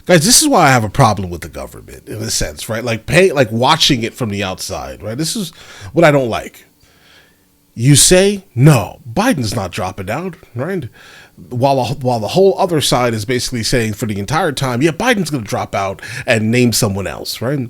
Guys, this is why I have a problem with the government in a sense, right? Like watching it from the outside, right? This is what I don't like. You say, no, Biden's not dropping out, right? While the whole other side is basically saying for the entire time, yeah, Biden's going to drop out and name someone else, right?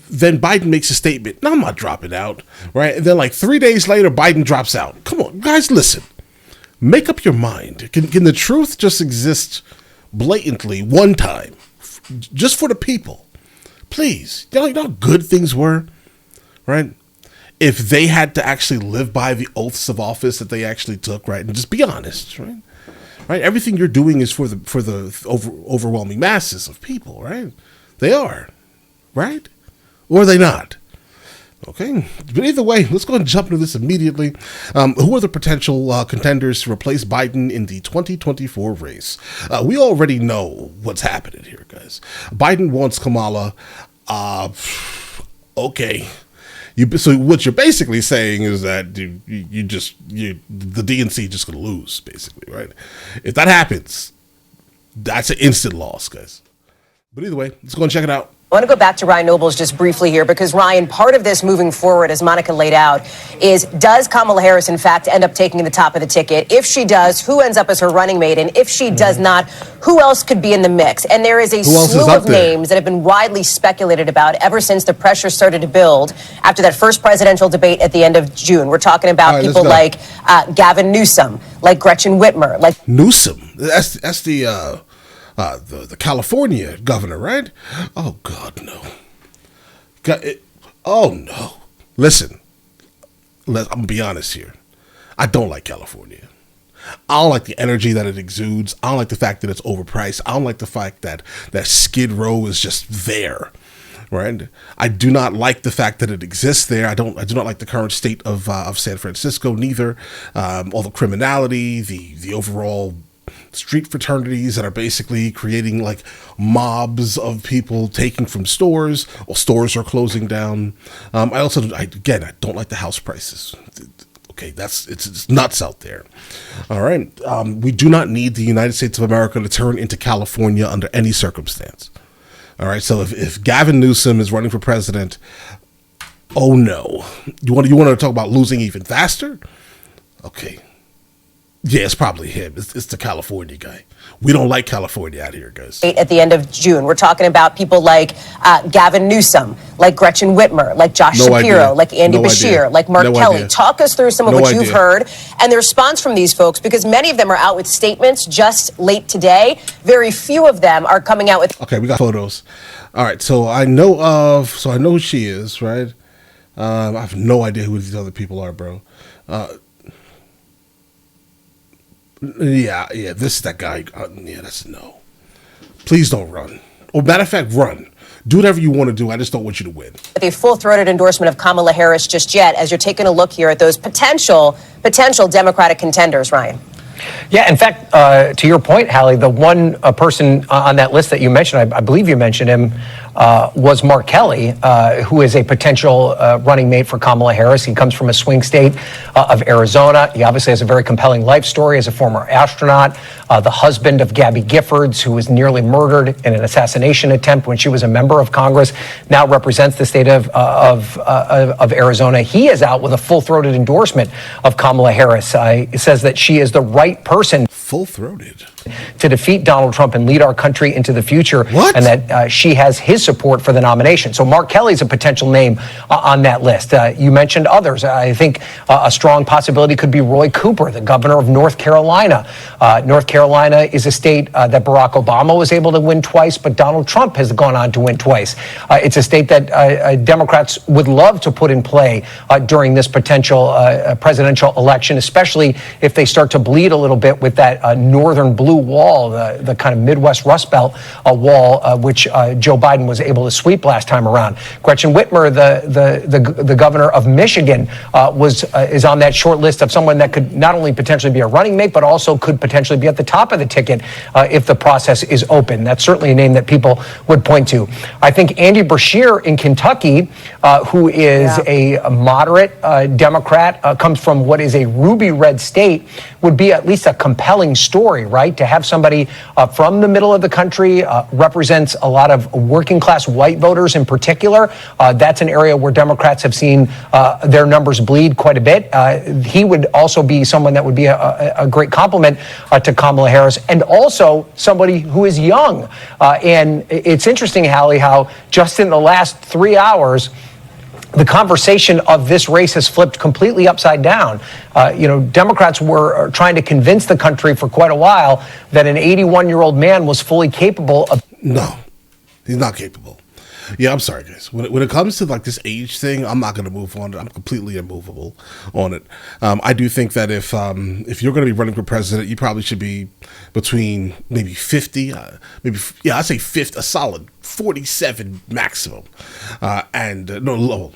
Then Biden makes a statement, no, I'm not dropping out, right? And then like 3 days later, Biden drops out. Come on, guys, listen. Make up your mind. Can the truth just exist blatantly one time? Just for the people, please. You know how good things were, right? If they had to actually live by the oaths of office that they actually took, right, and just be honest, right? Right. Everything you're doing is for the overwhelming masses of people, right? They are, right, or are they not? Okay, but either way, let's go ahead and jump into this immediately. Who are the potential contenders to replace Biden in the 2024 race? We already know what's happening here, guys. Biden wants Kamala. Okay. So what you're basically saying is that the DNC just going to lose, basically, right? If that happens, that's an instant loss, guys. But either way, let's go and check it out. I want to go back to Ryan Nobles just briefly here, because Ryan, part of this moving forward, as Monica laid out, is does Kamala Harris, in fact, end up taking the top of the ticket? If she does, who ends up as her running mate? And if she does not, who else could be in the mix? And there is a slew of names that have been widely speculated about ever since the pressure started to build after that first presidential debate at the end of June. We're talking about people like Gavin Newsom, like Gretchen Whitmer, like Newsom. That's the California governor, right? Oh, God, no. Oh, no. Listen, I'm going to be honest here. I don't like California. I don't like the energy that it exudes. I don't like the fact that it's overpriced. I don't like the fact that Skid Row is just there, right? I do not like the fact that it exists there. I do not like the current state of San Francisco, neither. All the criminality, the overall street fraternities that are basically creating like mobs of people taking from stores. Well, stores are closing down. I don't like the house prices. Okay, it's nuts out there. All right, we do not need the United States of America to turn into California under any circumstance. All right, so if Gavin Newsom is running for president, oh no, you want to talk about losing even faster? Okay. Yeah, it's probably him. It's the California guy. We don't like California out here, guys. At the end of June, we're talking about people like Gavin Newsom, like Gretchen Whitmer, like Josh Shapiro, like Andy Beshear, like Mark Kelly. Talk us through some of what you've heard and the response from these folks, because many of them are out with statements just late today. Very few of them are coming out with. Okay, we got photos. All right, so I know who she is, right? I have no idea who these other people are, bro. Yeah, this is that guy. That's no. Please don't run. Or matter of fact, run. Do whatever you want to do. I just don't want you to win. A full-throated endorsement of Kamala Harris just yet, as you're taking a look here at those potential Democratic contenders, Ryan. Yeah, in fact, to your point, Hallie, the one person on that list that you mentioned, I believe you mentioned him, was Mark Kelly, who is a potential running mate for Kamala Harris. He comes from a swing state of Arizona. He obviously has a very compelling life story as a former astronaut, the husband of Gabby Giffords, who was nearly murdered in an assassination attempt when she was a member of Congress, now represents the state of Arizona. He is out with a full-throated endorsement of Kamala Harris. He says that she is the right person. Full-throated. To defeat Donald Trump and lead our country into the future. What? And that she has his support for the nomination. So Mark Kelly's a potential name on that list. You mentioned others. I think a strong possibility could be Roy Cooper, the governor of North Carolina. North Carolina is a state that Barack Obama was able to win twice, but Donald Trump has gone on to win twice. It's a state that Democrats would love to put in play during this potential presidential election, especially if they start to bleed a little bit with that northern blue wall, the kind of Midwest Rust Belt wall, which Joe Biden was able to sweep last time around. Gretchen Whitmer, the governor of Michigan, is on that short list of someone that could not only potentially be a running mate, but also could potentially be at the top of the ticket if the process is open. That's certainly a name that people would point to. I think Andy Beshear in Kentucky, who is a moderate Democrat, comes from what is a ruby red state, would be at least a compelling story, right? To have somebody from the middle of the country, represents a lot of working class white voters in particular. That's an area where Democrats have seen their numbers bleed quite a bit. He would also be someone that would be a great compliment to Kamala Harris, and also somebody who is young. And it's interesting, Hallie, how just in the last 3 hours, the conversation of this race has flipped completely upside down. Democrats were trying to convince the country for quite a while that an 81-year-old man was fully capable of. No, he's not capable. Yeah, I'm sorry, guys. When it comes to like this age thing, I'm not going to move on it. I'm completely immovable on it. I do think that if you're going to be running for president, you probably should be between maybe 50, I'd say 50, a solid 47 maximum,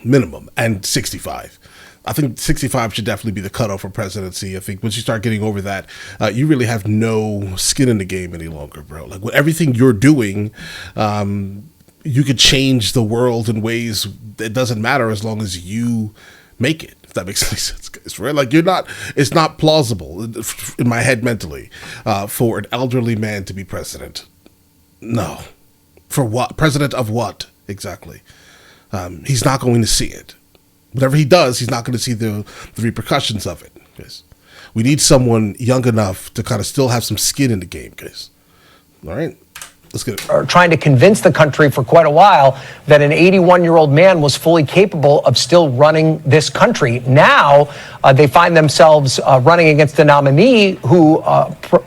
minimum, and 65. I think 65 should definitely be the cutoff for presidency. I think once you start getting over that, you really have no skin in the game any longer, bro. Like with everything you're doing, you could change the world in ways that doesn't matter as long as you make it. If that makes any sense, guys, right? Like it's not plausible in my head mentally for an elderly man to be president. No. For what? President of what? Exactly. He's not going to see it. Whatever he does, he's not going to see the repercussions of it, guys. We need someone young enough to kind of still have some skin in the game, guys. All right? Let's get it. Are trying to convince the country for quite a while that an 81-year-old man was fully capable of still running this country. Now they find themselves running against a nominee who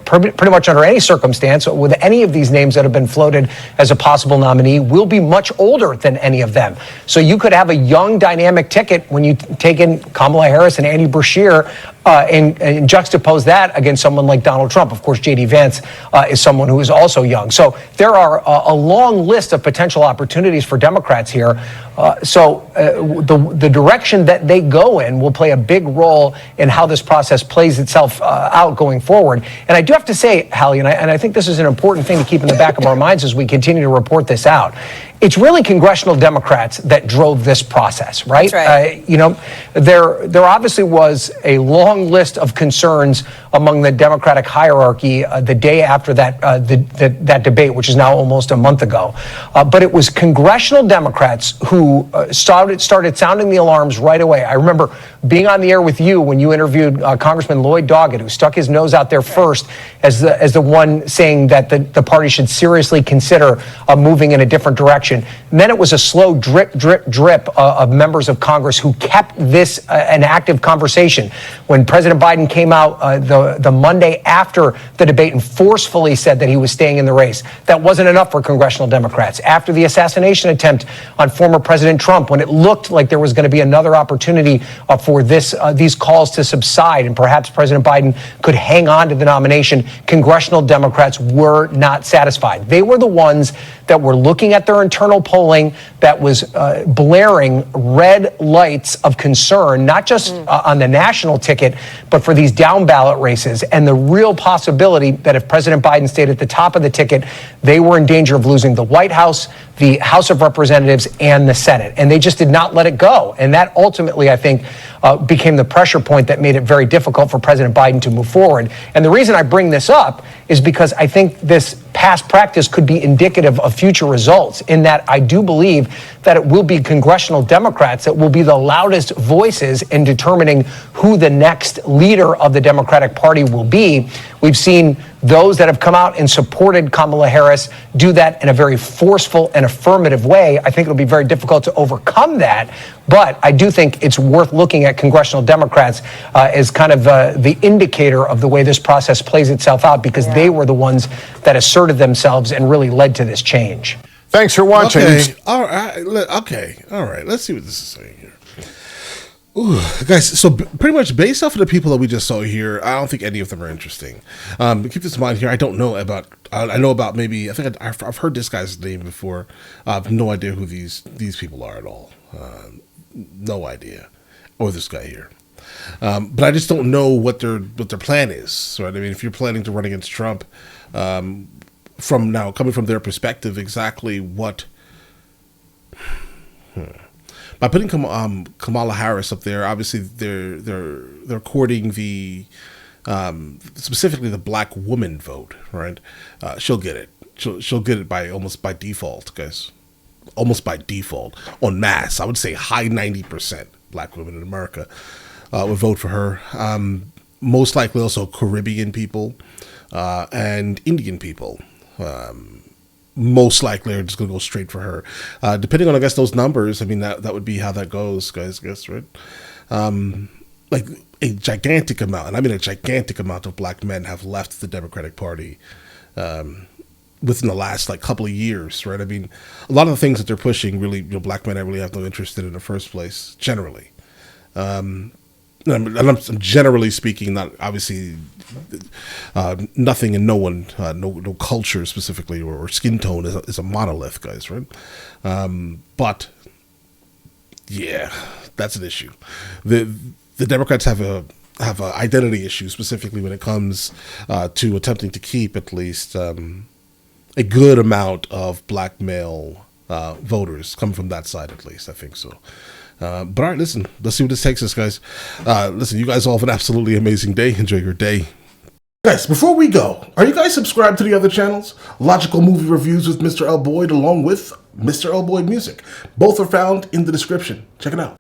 pretty much under any circumstance with any of these names that have been floated as a possible nominee will be much older than any of them. So you could have a young dynamic ticket when you take in Kamala Harris and Andy Beshear and juxtapose that against someone like Donald Trump. Of course, J.D. Vance is someone who is also young. So there are a long list of potential opportunities for Democrats here. The direction that they go in will play a big role in how this process plays itself out going forward. And I do have to say, Hallie, and I think this is an important thing to keep in the back of our minds as we continue to report this out. It's really congressional Democrats that drove this process, right? That's right. There obviously was a long list of concerns among the Democratic hierarchy the day after that debate, which is now almost a month ago. But it was congressional Democrats who started sounding the alarms right away. I remember being on the air with you when you interviewed Congressman Lloyd Doggett, who stuck his nose out there first as the one saying that the party should seriously consider moving in a different direction. And then it was a slow drip of members of Congress who kept this an active conversation. When President Biden came out the Monday after the debate and forcefully said that he was staying in the race, that wasn't enough for congressional Democrats. After the assassination attempt on former President Trump, when it looked like there was going to be another opportunity for these calls to subside and perhaps President Biden could hang on to the nomination, congressional Democrats were not satisfied. They were the ones that were looking at their internal polling that was blaring red lights of concern, not just on the national ticket, but for these down-ballot races, and the real possibility that if President Biden stayed at the top of the ticket, they were in danger of losing the White House, the House of Representatives, and the Senate. And they just did not let it go. And that ultimately, I think, became the pressure point that made it very difficult for President Biden to move forward. And the reason I bring this up is because I think this past practice could be indicative of future results, in that I do believe that it will be congressional Democrats that will be the loudest voices in determining who the next leader of the Democratic Party will be. We've seen those that have come out and supported Kamala Harris do that in a very forceful and affirmative way. I think it'll be very difficult to overcome that, but I do think it's worth looking at congressional Democrats as kind of the indicator of the way this process plays itself out, because they were the ones that asserted themselves and really led to this change. Thanks for watching. Okay. All right. Let's see what this is saying here. Ooh, guys, so pretty much based off of the people that we just saw here, I don't think any of them are interesting. But keep this in mind here. I don't know about. I know about maybe. I think I've heard this guy's name before. I have no idea who these people are at all. No idea. Or this guy here. But I just don't know what their plan is. Right? I mean, if you're planning to run against Trump, coming from their perspective, exactly what. By putting Kamala Harris up there, obviously they're courting the specifically the black woman vote, right? She'll get it. She'll get it almost by default, guys. Almost by default, en masse. I would say high 90% black women in America would vote for her. Most likely also Caribbean people and Indian people. Most likely are just going to go straight for her. Depending on, I guess, those numbers, I mean, that would be how that goes, guys, I guess, right? Like a gigantic amount, and I mean a gigantic amount of black men have left the Democratic Party within the last, couple of years, right? I mean, a lot of the things that they're pushing, really, black men I really have no interest in the first place, generally. And I'm generally speaking, not obviously nothing and no one, no culture specifically or skin tone is a monolith, guys, right? But yeah, that's an issue. The Democrats have an identity issue, specifically when it comes to attempting to keep at least a good amount of black male voters coming from that side, at least. I think so. But all right, listen, let's see what this takes us, guys. Listen, you guys all have an absolutely amazing day. Enjoy your day. Guys, before we go, are you guys subscribed to the other channels? Logical Movie Reviews with Mr. L. Boyd, along with Mr. L. Boyd Music. Both are found in the description. Check it out.